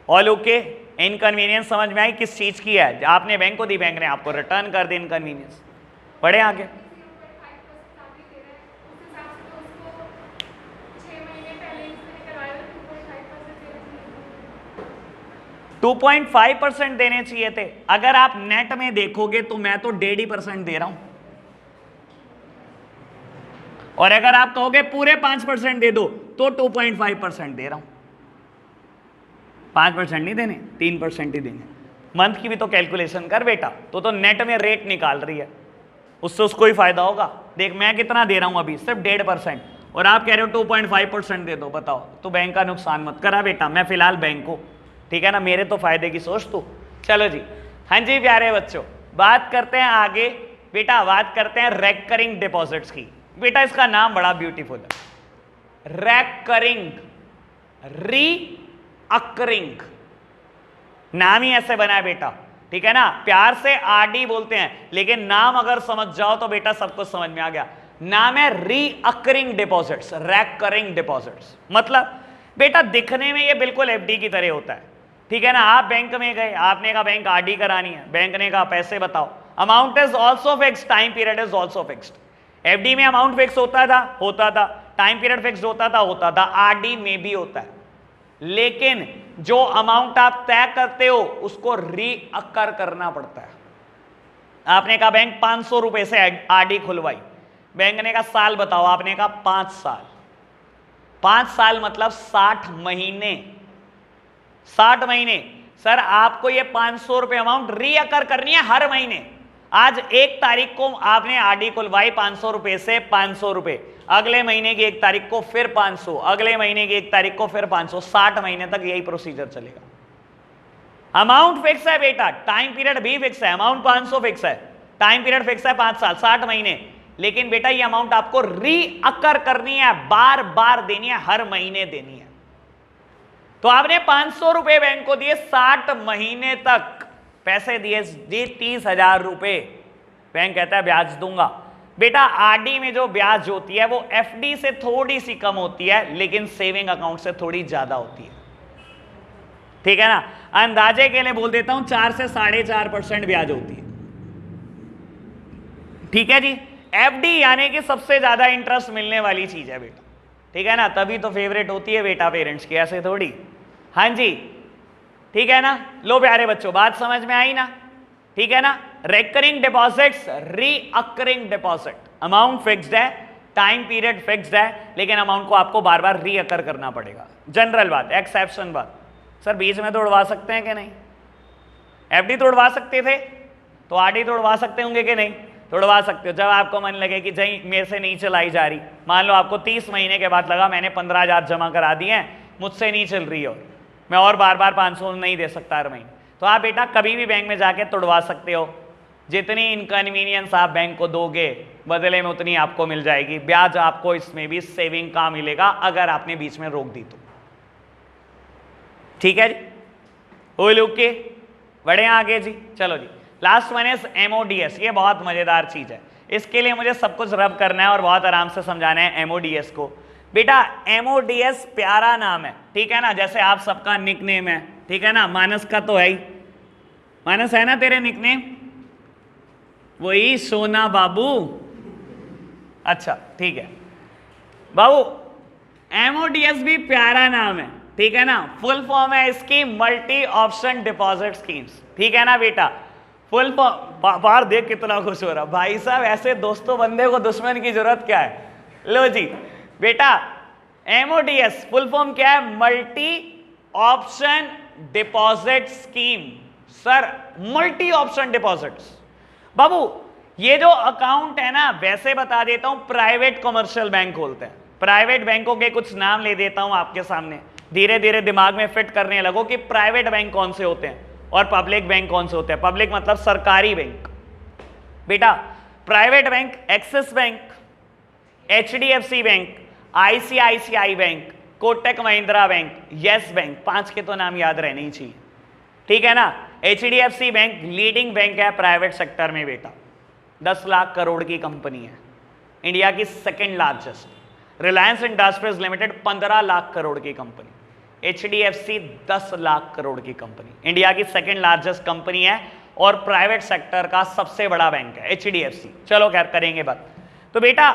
All okay? इनकन्वीनियंस समझ में आई किस चीज की है? आपने बैंक को दी, बैंक ने आपको रिटर्न कर दी इनकन्वीनियंस। पढ़े आगे। 2.5% देने चाहिए थे। अगर आप नेट में देखोगे तो मैं तो 1.5% दे रहा हूं, और अगर आप कहोगे पूरे 5% दे दो तो 2.5% दे रहा हूं। 5% नहीं देने, 3% ही देने। मंथ की भी तो कैलकुलेशन कर बेटा, तो नेट में रेट निकाल रही है, उससे उसको ही फायदा होगा। देख मैं कितना दे रहा हूं अभी, सिर्फ 1.5%, और आप कह रहे हो 2.5% दे दो। बताओ, तो बैंक का नुकसान मत करा बेटा, मैं फिलहाल बैंक को, ठीक है ना, मेरे तो फायदे की सोच तू। चलो जी, हाँ जी प्यारे बच्चों, बात करते हैं आगे बेटा, बात करते हैं रेकरिंग डिपॉजिट्स की। बेटा इसका नाम बड़ा ब्यूटीफुल है, रेकरिंग, री अकरिंग, नाम ही ऐसे बना है बेटा, ठीक है ना। प्यार से आरडी बोलते हैं, लेकिन नाम अगर समझ जाओ तो बेटा सब कुछ समझ में आ गया। नाम है री अकरिंग डिपॉजिट्स, रेकरिंग डिपॉजिट्स। मतलब बेटा दिखने में ये बिल्कुल एफडी की तरह होता है, ठीक है ना। आप बैंक में गए, आपने कहा बैंक आरडी करानी है, बैंक ने कहा पैसे बताओ, amount is also fixed, time period is also fixed. FD में अमाउंट फिक्स होता था, टाइम पीरियड फिक्स होता था, आरडी में भी होता है। लेकिन जो अमाउंट आप तय करते हो उसको रीअकर करना पड़ता है। आपने कहा बैंक 500 रुपए से आरडी खुलवाई, बैंक ने कहा साल बताओ, आपने कहा 5 साल। 5 साल मतलब 60 महीने, 60 महीने। सर आपको ये 500 रुपए अमाउंट रीअकर करनी है हर महीने। आज 1 तारीख को आपने आरडी खुलवाई 500 रुपए से 500 रुपए, अगले महीने की 1 तारीख को फिर 500, अगले महीने की 1 तारीख को फिर 500, 60 महीने तक यही प्रोसीजर चलेगा। अमाउंट फिक्स है बेटा, टाइम पीरियड भी फिक्स है, अमाउंट 500 फिक्स है, टाइम पीरियड फिक्स है 5 साल, 60 महीने। लेकिन बेटा ये अमाउंट आपको रीअकर करनी है, बार बार देनी है, हर महीने देनी है। तो आपने 500 रुपए बैंक को दिए, 60 महीने तक पैसे दिए 30,000 रुपए, बैंक कहता है ब्याज दूंगा। बेटा आरडी में जो ब्याज होती है वो एफडी से थोड़ी सी कम होती है, लेकिन सेविंग अकाउंट से थोड़ी ज्यादा होती है, ठीक है ना। अंदाजे के लिए बोल देता हूं 4 से 4.5% ब्याज होती है। ठीक है जी। एफडी यानी कि सबसे ज्यादा इंटरेस्ट मिलने वाली चीज है बेटा, ठीक है ना, तभी तो फेवरेट होती है बेटा पेरेंट्स की, ऐसे थोड़ी। हाँ जी, ठीक है ना। लो प्यारे बच्चों, बात समझ में आई ना, ठीक है ना। Recurring deposits, recurring deposit, amount fixed है, टाइम पीरियड फिक्स्ड है, लेकिन अमाउंट को आपको बार बार रीअकर करना पड़ेगा। जनरल बात, एक्सेप्शन बात, सर बीच में तोड़वा सकते हैं कि नहीं? एफडी तोड़वा सकते थे तो आरडी तोड़वा सकते होंगे कि नहीं? तोड़वा सकते हो। जब आपको मन लगे कि जहीं मेरे से नहीं चलाई जा रही, मान लो आपको 30 महीने के बाद लगा मैंने 15,000 जमा करा दिए हैं, मुझसे नहीं चल रही हो, मैं और बार बार 500 नहीं दे सकता हर महीने, तो आप बेटा कभी भी बैंक में जाके तोड़वा सकते हो। जितनी इनकन्वीनियंस आप बैंक को दोगे बदले में उतनी आपको मिल जाएगी। ब्याज आपको इसमें भी सेविंग का मिलेगा अगर आपने बीच में रोक दी तो। ठीक है जी, ओके, बढ़े आगे जी। चलो जी, लास्ट वन इज एमओडीएस। ये बहुत मजेदार चीज है, इसके लिए मुझे सब कुछ रब करना है और बहुत आराम से समझाना है एमओडीएस को। बेटा एमओडीएस प्यारा नाम है, ठीक है ना, जैसे आप सबका निकनेम है, ठीक है ना। मानस का तो है ही, मानस है ना तेरे निकनेम, वही सोना बाबू। अच्छा ठीक है बाबू, एमओडीएस भी प्यारा नाम है, ठीक है ना। फुल फॉर्म है इसकी मल्टी ऑप्शन डिपॉजिट स्कीम्स, ठीक है ना बेटा। फुल फॉर्म, बाहर देख कितना खुश हो रहा भाई साहब, ऐसे दोस्तों बंदे को दुश्मन की जरूरत क्या है। लो जी बेटा, एमओडीएस फुल फॉर्म क्या है? Multi option deposit scheme. Sir multi option deposits, बाबू ये जो अकाउंट है ना, वैसे बता देता हूं, प्राइवेट कमर्शियल बैंक खोलते हैं। प्राइवेट बैंकों के कुछ नाम ले देता हूं आपके सामने, धीरे धीरे दिमाग में फिट करने लगो कि प्राइवेट बैंक कौन से होते हैं और पब्लिक बैंक कौन से होते हैं। पब्लिक मतलब सरकारी बैंक। बेटा private bank axis bank, HDFC bank, ICICI bank, Kotak Mahindra bank, yes bank, 5 के तो नाम याद रहने ही चाहिए, ठीक है ना। एचडीएफसी बैंक लीडिंग बैंक है प्राइवेट सेक्टर में बेटा, 10 लाख करोड़ की कंपनी है, इंडिया की second largest. Reliance industries limited 15 lakh crore की कंपनी, एचडीएफसी 10 लाख करोड़ की कंपनी, इंडिया की सेकंड लार्जेस्ट कंपनी है और प्राइवेट सेक्टर का सबसे बड़ा बैंक है एचडीएफसी। चलो खैर करेंगे बात। तो बेटा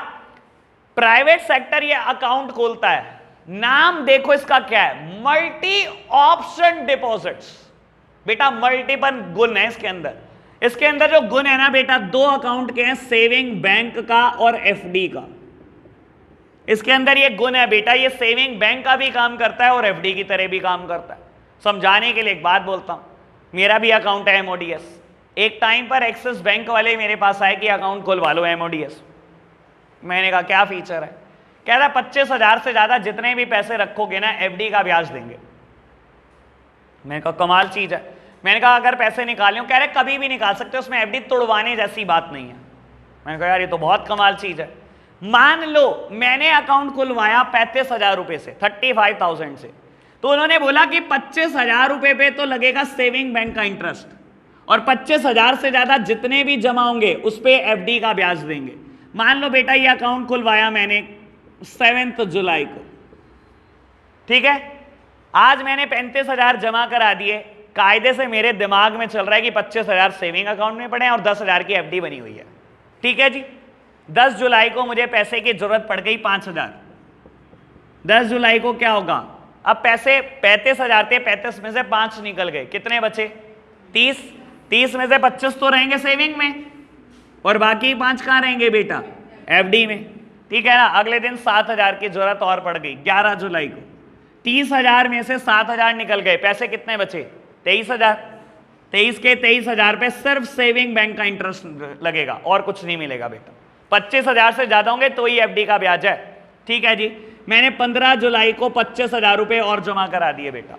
प्राइवेट सेक्टर ये अकाउंट खोलता है, नाम देखो इसका क्या है, मल्टी ऑप्शन डिपॉजिट्स। बेटा मल्टीपल गुण है इसके अंदर। इसके अंदर जो गुण है ना बेटा, 2 अकाउंट के हैं, सेविंग बैंक का और एफडी का। इसके अंदर ये गुण है बेटा, ये सेविंग बैंक का भी काम करता है और एफडी की तरह भी काम करता है। समझाने के लिए एक बात बोलता हूं, मेरा भी अकाउंट है एमओडीएस। एक टाइम पर एक्सिस बैंक वाले मेरे पास आए कि अकाउंट खुलवा लो एमओडीएस। मैंने कहा क्या फीचर है? कह रहा 25,000 से ज्यादा जितने भी पैसे रखोगे ना एफडी का ब्याज देंगे। मैंने कहा कमाल चीज है। मैंने कहा अगर पैसे निकाले, कह रहे कभी भी निकाल सकते हो, उसमें एफडी तोड़वाने जैसी बात नहीं है। मैंने कहा यार ये तो बहुत कमाल चीज है। मान लो मैंने अकाउंट खुलवाया 35,000 रुपए से, 35,000 से, तो उन्होंने बोला कि 25,000 रुपए पे तो लगेगा सेविंग बैंक का इंटरेस्ट और 25,000 से ज्यादा जितने भी जमा होंगे उस पे एफडी का ब्याज देंगे। मान लो बेटा ये अकाउंट खुलवाया मैंने 7 जुलाई को, ठीक है, आज मैंने 35,000 जमा करा दिए। कायदे से मेरे दिमाग में चल रहा है कि 25,000 सेविंग अकाउंट में पड़े हैं और 10,000 की एफडी बनी हुई है, ठीक है जी। 10 जुलाई को मुझे पैसे की जरूरत पड़ गई 5,000। 10 जुलाई को क्या होगा? अब पैसे 35,000 थे, 35 में से 5 निकल गए, कितने बचे? 30। 30 में से 25 तो रहेंगे सेविंग में और बाकी 5 कहां रहेंगे बेटा? एफडी में, ठीक है ना। अगले दिन 7,000 की जरूरत और पड़ गई 11 जुलाई को। 30,000 में से 7,000 निकल गए, पैसे कितने बचे? 23,000। 23 के 23,000 पे सिर्फ सेविंग बैंक का इंटरेस्ट लगेगा और कुछ नहीं मिलेगा बेटा। 25,000 से ज्यादा होंगे तो ही एफडी का ब्याज है, ठीक है जी। मैंने 15 जुलाई को 25,000 रुपए और जमा करा दिए बेटा।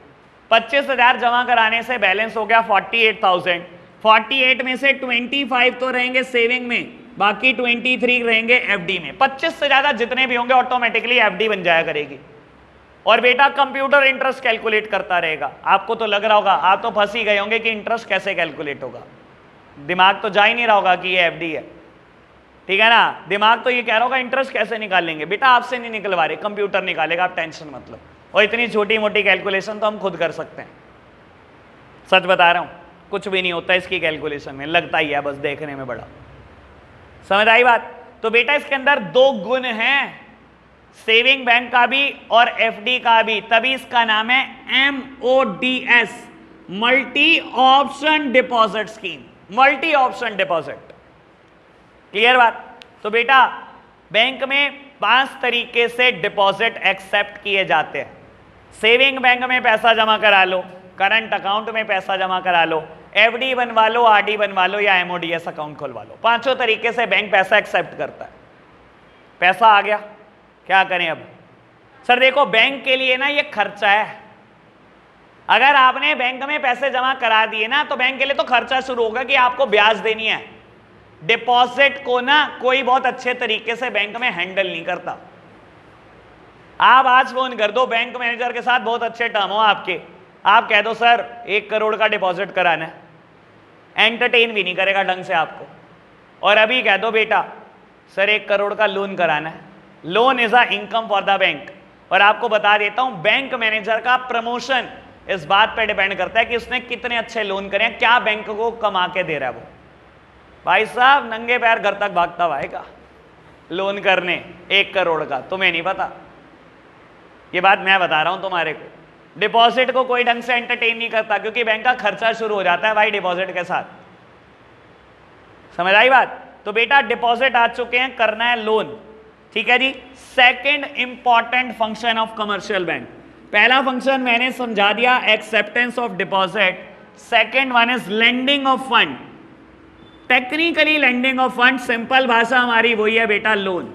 25,000 जमा कराने से बैलेंस हो गया 48,000। 48 में से 25 तो रहेंगे सेविंग में, बाकी 23 रहेंगे एफडी में। 25 से ज्यादा जितने भी होंगे ऑटोमेटिकली एफडी बन जाया करेगी और बेटा कंप्यूटर इंटरेस्ट कैलकुलेट करता रहेगा। आपको तो लग रहा होगा, आप तो फंस ही गए होंगे कि इंटरेस्ट कैसे कैलकुलेट होगा। दिमाग तो जा ही नहीं रहा होगा कि ये एफडी है, ठीक है ना। दिमाग तो ये कह रहा होगा इंटरेस्ट कैसे निकाल लेंगे। बेटा आपसे नहीं निकलवा रहे, कंप्यूटर निकालेगा, आप टेंशन मतलब। और इतनी छोटी मोटी कैलकुलेशन तो हम खुद कर सकते हैं, सच बता रहा हूं, कुछ भी नहीं होता इसकी कैलकुलेशन में, लगता ही है बस देखने में बड़ा। समझ आई बात? तो बेटा इसके अंदर दो गुण हैं, सेविंग बैंक का भी और एफडी का भी, तभी इसका नाम है MODS, multi option deposit scheme, multi option deposit. Clear बात? तो बेटा बैंक में 5 तरीके से डिपॉजिट एक्सेप्ट किए जाते हैं। सेविंग बैंक में पैसा जमा करा लो, करंट अकाउंट में पैसा जमा करा लो, एफडी बनवा लो, आरडी बनवा लो या MODS अकाउंट खुलवा लो। 5 तरीके से बैंक पैसा एक्सेप्ट करता है। पैसा आ गया, क्या करें अब? सर देखो बैंक के लिए ना ये खर्चा है, अगर आपने बैंक में पैसे जमा करा दिए ना तो बैंक के लिए तो खर्चा शुरू होगा कि आपको ब्याज देनी है। डिपॉजिट को ना कोई बहुत अच्छे तरीके से बैंक में हैंडल नहीं करता। आप आज फोन कर दो बैंक मैनेजर के साथ, बहुत अच्छे टर्म हो आपके, आप कह दो सर 1 करोड़ का डिपॉजिट कराना है, एंटरटेन भी नहीं करेगा ढंग से आपको। और अभी कह दो बेटा सर 1 करोड़ का लोन कराना है, loan is a income for the bank. और आपको बता देता हूं बैंक मैनेजर का प्रमोशन इस बात पर डिपेंड करता है कि उसने कितने अच्छे लोन करे हैं, क्या बैंक को कमा के दे रहा है वो। भाई साहब नंगे पैर घर तक भागता हुआ आएगा लोन करने 1 करोड़ का, तुम्हें नहीं पता, ये बात मैं बता रहा हूं तुम्हारे को। डिपॉजिट को कोई ढंग से एंटरटेन नहीं करता क्योंकि बैंक का खर्चा शुरू हो जाता है भाई डिपॉजिट के साथ। समझ आई बात? तो बेटा डिपॉजिट आ चुके हैं, करना है लोन, ठीक है जी। Second important function of commercial bank, पहला फंक्शन मैंने समझा दिया, acceptance of deposit. Second one is lending of fund. Technically lending of fund, simple भाषा हमारी वही है बेटा लोन।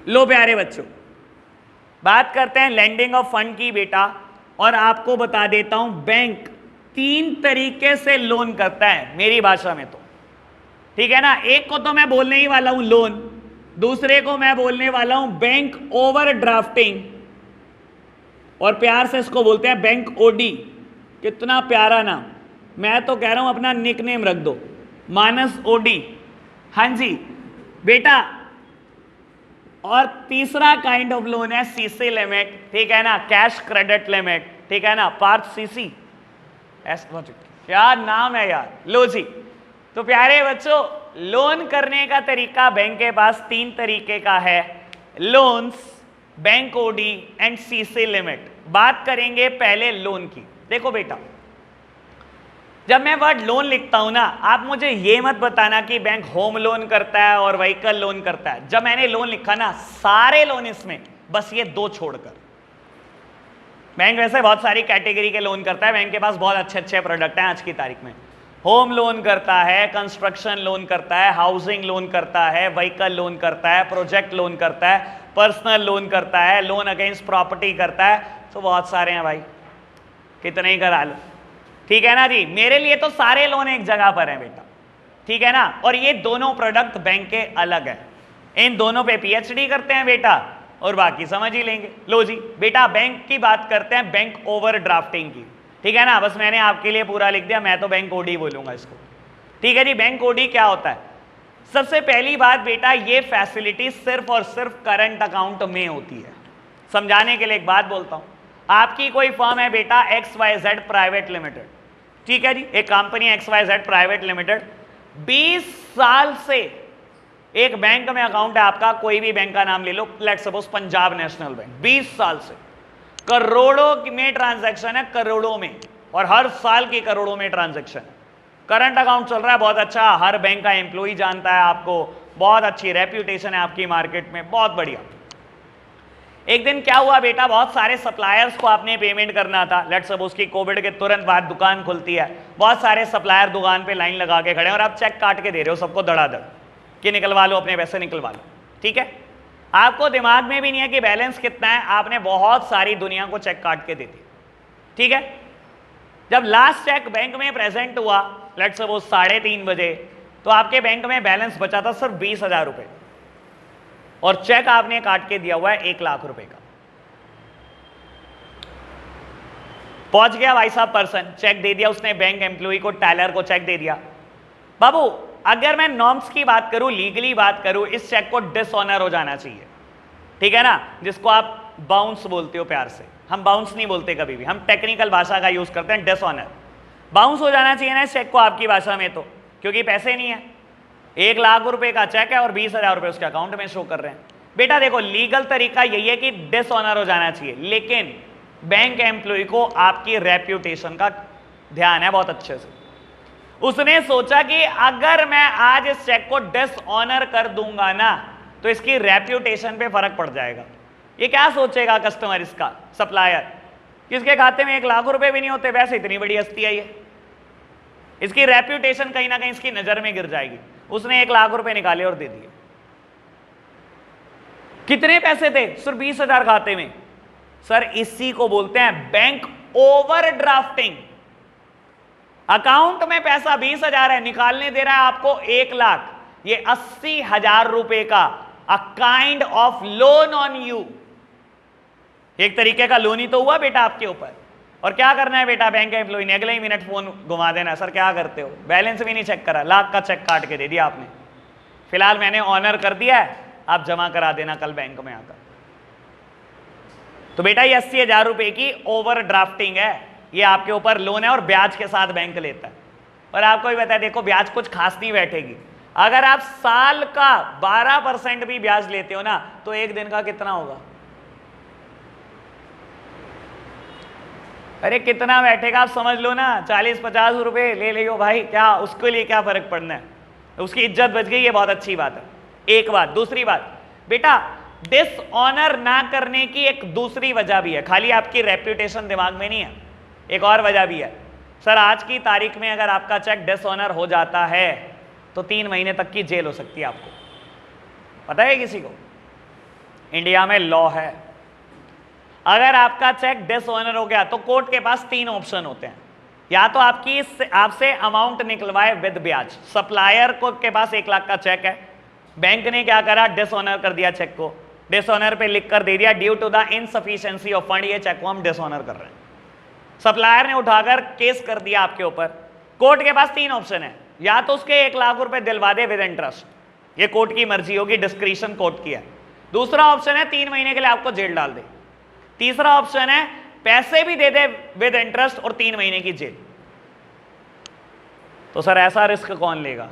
लो प्यारे बच्चों, बात करते हैं लेंडिंग ऑफ फंड की बेटा, और आपको बता देता हूं बैंक 3 तरीके से लोन करता है मेरी भाषा में तो, ठीक है ना। एक को तो मैं बोलने ही वाला हूं लोन, दूसरे को मैं बोलने वाला हूं बैंक ओवर ड्राफ्टिंग, और प्यार से इसको बोलते हैं बैंक ओडी। कितना प्यारा नाम, मैं तो कह रहा हूं अपना निकनेम रख दो, मानस ओडी। हाँ जी बेटा, और तीसरा काइंड ऑफ लोन है सीसी लिमिट, ठीक है ना, कैश क्रेडिट लिमिट, ठीक है ना, पार्थ सीसी, क्या नाम है यार। लो जी, तो प्यारे बच्चों लोन करने का तरीका बैंक के पास 3 तरीके का है, loans, bank OD and CC limit. बात करेंगे पहले लोन की। देखो बेटा जब मैं वर्ड लोन लिखता हूं ना, आप मुझे ये मत बताना कि बैंक होम लोन करता है और व्हीकल लोन करता है। जब मैंने लोन लिखा ना, सारे लोन इसमें, बस ये 2 छोड़कर। बैंक वैसे बहुत सारी कैटेगरी के लोन करता है, बैंक के पास बहुत अच्छे अच्छे प्रोडक्ट हैं आज की तारीख में। होम लोन करता है, कंस्ट्रक्शन लोन करता है, हाउसिंग लोन करता है, व्हीकल लोन करता है, प्रोजेक्ट लोन करता है, पर्सनल लोन करता है, लोन अगेंस्ट प्रॉपर्टी करता है। तो बहुत सारे हैं भाई, कितने ही करा लो, ठीक है ना जी। मेरे लिए तो सारे लोन एक जगह पर हैं बेटा, ठीक है ना। और ये दोनों प्रोडक्ट बैंक के अलग है, इन दोनों पे PhD करते हैं बेटा, और बाकी समझ ही लेंगे। लो जी बेटा बैंक की बात करते हैं, बैंक ओवर ड्राफ्टिंग की, ठीक है ना। बस मैंने आपके लिए पूरा लिख दिया, मैं तो बैंक ओडी बोलूंगा इसको, ठीक है जी। बैंक ओडी क्या होता है? सबसे पहली बात बेटा, ये फैसिलिटी सिर्फ और सिर्फ करंट अकाउंट में होती है। समझाने के लिए एक बात बोलता हूं, आपकी कोई फर्म है बेटा XYZ प्राइवेट लिमिटेड, ठीक है जी, एक कंपनी XYZ प्राइवेट लिमिटेड, 20 साल से एक बैंक में अकाउंट है आपका, कोई भी बैंक का नाम ले लो, लेट्स सपोज पंजाब नेशनल बैंक, 20 साल से करोड़ों में ट्रांजैक्शन है, करोड़ों में, और हर साल की करोड़ों में ट्रांजैक्शन है। करंट अकाउंट चल रहा है बहुत अच्छा, हर बैंक का एम्प्लॉय जानता है आपको, बहुत अच्छी रेप्यूटेशन है आपकी मार्केट में, बहुत बढ़िया। एक दिन क्या हुआ बेटा, बहुत सारे सप्लायर्स को आपने पेमेंट करना था। लेट्स सपोज की कोविड के तुरंत बाद दुकान खुलती है, बहुत सारे सप्लायर दुकान पे लाइन लगा के खड़े हैं और आप चेक काट के दे रहे हो सबको धड़ाधड़ कि निकलवा लो अपने पैसे निकलवा लो, ठीक है। आपको दिमाग में भी नहीं है कि बैलेंस कितना है, आपने बहुत सारी दुनिया को चेक काट के दे दी, ठीक है। जब लास्ट चेक बैंक में प्रेजेंट हुआ, लेट्स सपोज 3:30 बजे, तो आपके बैंक में बैलेंस बचा था सिर्फ 20,000 रुपए, और चेक आपने काट के दिया हुआ है 1 लाख रुपए का। पहुंच गया भाई साहब पर्सन, चेक दे दिया उसने, बैंक एम्प्लॉय को, टेलर को चेक दे दिया। बाबू अगर मैं नॉर्म्स की बात करूं, लीगली बात करूं, इस चेक को डिसऑनर हो जाना चाहिए, ठीक है ना, जिसको आप बाउंस बोलते हो प्यार से। हम बाउंस नहीं बोलते कभी भी, हम टेक्निकल भाषा का यूज करते हैं, डिसऑनर। बाउंस हो जाना चाहिए ना चेक को आपकी भाषा में, तो क्योंकि पैसे नहीं है। 1 लाख रुपए का चेक है और 20,000 रुपए उसके अकाउंट में शो कर रहे हैं। बेटा देखो लीगल तरीका यही है कि डिसऑनर हो जाना चाहिए, लेकिन बैंक एम्प्लॉय को आपकी रेप्यूटेशन का ध्यान है बहुत अच्छे से। उसने सोचा कि अगर मैं आज इस चेक को डिसऑनर कर दूंगा ना तो इसकी रेप्यूटेशन पे फर्क पड़ जाएगा। ये क्या सोचेगा कस्टमर, इसका सप्लायर, किसके खाते में 1 लाख रुपए भी नहीं होते, वैसे इतनी बड़ी हस्ती है ये, इसकी रेप्यूटेशन कहीं ना कहीं इसकी नजर में गिर जाएगी। उसने 1 लाख रुपए निकाले और दे दिए। कितने पैसे थे? सिर्फ 20,000 खाते में। सर इसी को बोलते हैं बैंक ओवरड्राफ्टिंग। अकाउंट में पैसा 20,000 है, निकालने दे रहा है आपको 1 लाख, ये 80,000 रुपए का a kind of loan on you. एक तरीके का लोन ही तो हुआ बेटा आपके ऊपर। और क्या करना है बेटा बैंक एम्प्लॉय ने? अगले ही मिनट फोन घुमा देना, सर क्या करते हो, बैलेंस भी नहीं चेक करा, लाख का चेक काट के दे दिया आपने, फिलहाल मैंने ऑनर कर दिया है, आप जमा करा देना कल बैंक में आकर। तो बेटा ये 80,000 रुपए की ओवर ड्राफ्टिंग है, ये आपके ऊपर लोन है और ब्याज के साथ बैंक लेता है। और आपको भी पता है देखो ब्याज कुछ खास नहीं बैठेगी। अगर आप साल का 12% भी ब्याज लेते हो ना तो एक दिन का कितना होगा? अरे कितना बैठेगा आप समझ लो ना, 40-50 रुपए ले लियो भाई, क्या उसके लिए क्या फर्क पड़ना है, उसकी इज्जत बच गई, ये बहुत अच्छी बात है। एक बात। दूसरी बात बेटा, डिसऑनर ना करने की एक दूसरी वजह भी है, खाली आपकी रेप्यूटेशन दिमाग में नहीं है, एक और वजह भी है। सर आज की तारीख में अगर आपका चेक डिसऑनर हो जाता है तो 3 महीने तक की जेल हो सकती है। आपको पता है किसी को? इंडिया में लॉ है, अगर आपका चेक डिसऑनर हो गया तो कोर्ट के पास 3 ऑप्शन होते हैं। या तो आपसे अमाउंट निकलवाए विद ब्याज। सप्लायर को के पास 1 लाख का चेक है, बैंक ने क्या करा, डिसऑनर कर दिया चेक को, डिसऑनर पे लिख कर दे दिया due to the insufficiency of fund, ये चेक को हम डिसऑनर कर रहे हैं। सप्लायर ने उठाकर केस कर दिया आपके ऊपर। कोर्ट के पास 3 ऑप्शन है, या तो उसके 1 लाख रुपए दिलवा दे विद इंटरेस्ट, ये कोर्ट की मर्जी होगी, डिस्क्रिशन कोर्ट की है। दूसरा ऑप्शन है 3 महीने के लिए आपको जेल डाल दे। तीसरा ऑप्शन है पैसे भी दे दे विद इंटरेस्ट और 3 महीने की जेल। तो सर ऐसा रिस्क कौन लेगा?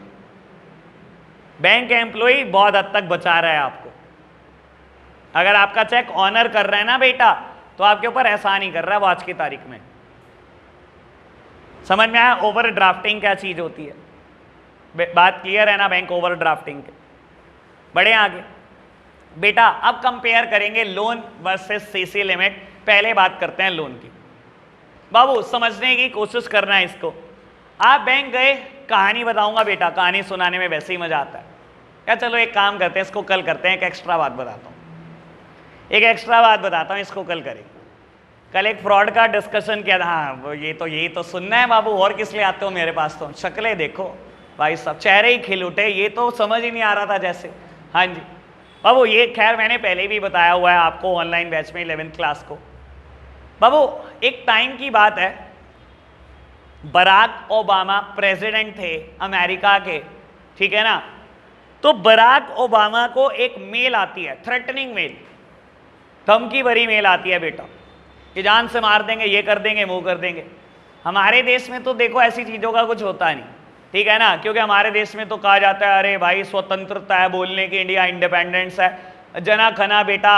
बैंक एम्प्लॉय बहुत हद तक बचा रहा है आपको। अगर आपका चेक ऑनर कर रहा है ना बेटा तो आपके ऊपर एहसान ही कर रहा है वो आज की तारीख में। समझ में आया ओवर ड्राफ्टिंग क्या चीज होती है? बात क्लियर है ना बैंक ओवर ड्राफ्टिंग के? बढ़े आगे बेटा, अब कंपेयर करेंगे लोन वर्सेस सीसी लिमिट। पहले बात करते हैं लोन की। बाबू समझने की कोशिश करना है इसको। आप बैंक गए, कहानी बताऊंगा बेटा, कहानी सुनाने में वैसे ही मजा आता है। क्या चलो एक काम करते हैं, इसको कल करते हैं, एक एक्स्ट्रा बात बताता हूं, एक एक्स्ट्रा बात बताता हूं, इसको कल करेंगे। कल एक फ्रॉड का डिस्कशन किया था। हाँ यही तो सुनना है बाबू, और किस लिए आते हो मेरे पास? तो शक्लें देखो भाई साहब, चेहरे ही खिल उठे, ये तो समझ ही नहीं आ रहा था जैसे। हाँ जी बाबू, ये खैर मैंने पहले भी बताया हुआ है आपको ऑनलाइन बैच में 11th क्लास को। बाबू एक टाइम की बात है, बराक ओबामा प्रेसिडेंट थे अमेरिका के, ठीक है ना। तो बराक ओबामा को एक मेल आती है, थ्रेटनिंग मेल, धमकी भरी मेल आती है बेटा, कि जान से मार देंगे, ये कर देंगे, वो कर देंगे। हमारे देश में तो देखो ऐसी चीज़ों का कुछ होता नहीं, ठीक है ना, क्योंकि हमारे देश में तो कहा जाता है अरे भाई स्वतंत्रता है बोलने की, इंडिया इंडिपेंडेंस है, जना खना बेटा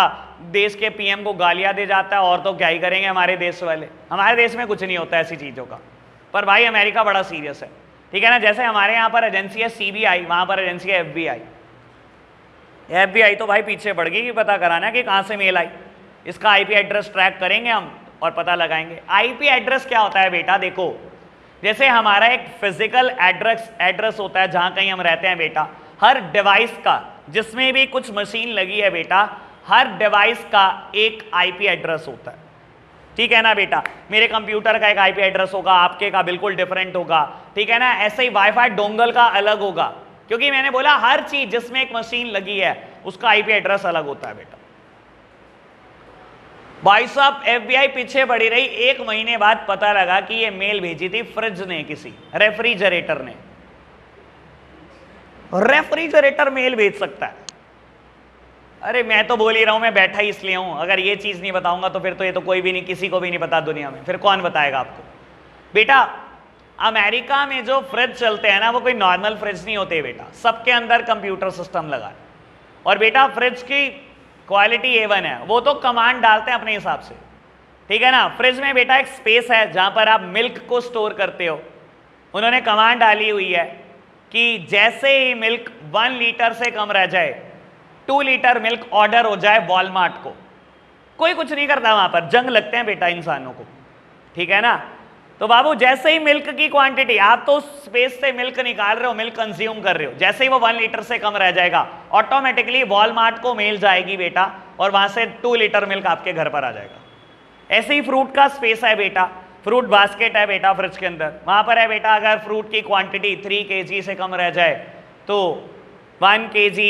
देश के पीएम को गालियां दे जाता है, और तो क्या ही करेंगे हमारे देश वाले। हमारे देश में कुछ नहीं होता ऐसी चीज़ों का, पर भाई अमेरिका बड़ा सीरियस है, ठीक है ना। जैसे हमारे यहाँ पर एजेंसी है CBI, वहाँ पर एजेंसी है FBI। FBI तो भाई पीछे पड़ गई कि पता कराना कि कहाँ से मेल आई, इसका IP एड्रेस ट्रैक करेंगे हम और पता लगाएंगे। IP एड्रेस क्या होता है बेटा? देखो जैसे हमारा एक फिजिकल एड्रेस होता है जहां कहीं हम रहते हैं बेटा, हर डिवाइस का, जिसमें भी कुछ मशीन लगी है बेटा, हर डिवाइस का एक IP एड्रेस होता है, ठीक है ना बेटा। मेरे कंप्यूटर का एक IP एड्रेस होगा, आपके का बिल्कुल डिफरेंट होगा, ठीक है ना। ऐसे ही वाईफाई डोंगल का अलग होगा, क्योंकि मैंने बोला हर चीज जिसमें एक मशीन लगी है उसका IP एड्रेस अलग होता है बेटा। भाई साहब FBI पीछे पड़ी रही, 1 महीने बाद पता लगा कि ये मेल भेजी थी फ्रिज ने, किसी रेफ्रिजरेटर ने। रेफ्रिजरेटर मेल भेज सकता है? अरे मैं तो बोल ही रहा हूं, मैं बैठा ही इसलिए हूं। अगर ये चीज नहीं बताऊंगा तो फिर तो ये तो कोई भी नहीं, किसी को भी नहीं पता दुनिया में, फिर कौन बताएगा आपको। बेटा अमेरिका में जो फ्रिज चलते हैं ना, वो कोई नॉर्मल फ्रिज नहीं होते बेटा, सबके अंदर कंप्यूटर सिस्टम लगा है। और बेटा फ्रिज की क्वालिटी A1 है, वो तो कमांड डालते हैं अपने हिसाब से, ठीक है ना। फ्रिज में बेटा एक स्पेस है जहां पर आप मिल्क को स्टोर करते हो। उन्होंने कमांड डाली हुई है कि जैसे ही मिल्क 1 लीटर से कम रह जाए, 2 लीटर मिल्क ऑर्डर हो जाए वॉलमार्ट को। कोई कुछ नहीं करता वहां पर, जंग लगते हैं बेटा इंसानों को, ठीक है ना। तो बाबू जैसे ही मिल्क की क्वांटिटी, आप तो उस स्पेस से मिल्क निकाल रहे हो, मिल्क कंज्यूम कर रहे हो, जैसे ही वो 1 लीटर से कम रह जाएगा, ऑटोमेटिकली वॉलमार्ट को मेल जाएगी बेटा, और वहां से 2 लीटर मिल्क आपके घर पर आ जाएगा। ऐसे ही फ्रूट का स्पेस है बेटा, फ्रूट बास्केट है बेटा फ्रिज के अंदर, वहां पर है बेटा अगर फ्रूट की क्वांटिटी 3 kg से कम रह जाए तो 1 kg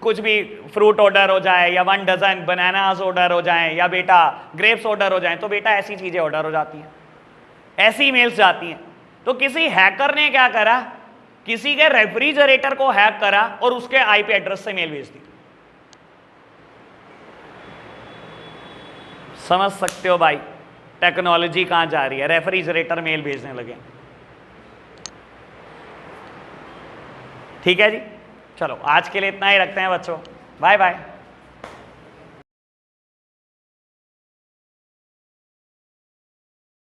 कुछ भी फ्रूट ऑर्डर हो जाए, या 1 डजन बनानास ऑर्डर हो जाए, या बेटा ग्रेप्स ऑर्डर हो जाए, तो बेटा ऐसी चीजें ऑर्डर हो जाती हैं, ऐसी मेल्स जाती हैं। तो किसी हैकर ने क्या करा, किसी के रेफ्रिजरेटर को हैक करा और उसके IP एड्रेस से मेल भेज दी। समझ सकते हो भाई टेक्नोलॉजी कहां जा रही है, रेफ्रिजरेटर मेल भेजने लगे। ठीक है जी, चलो आज के लिए इतना ही रखते हैं बच्चों, बाय बाय।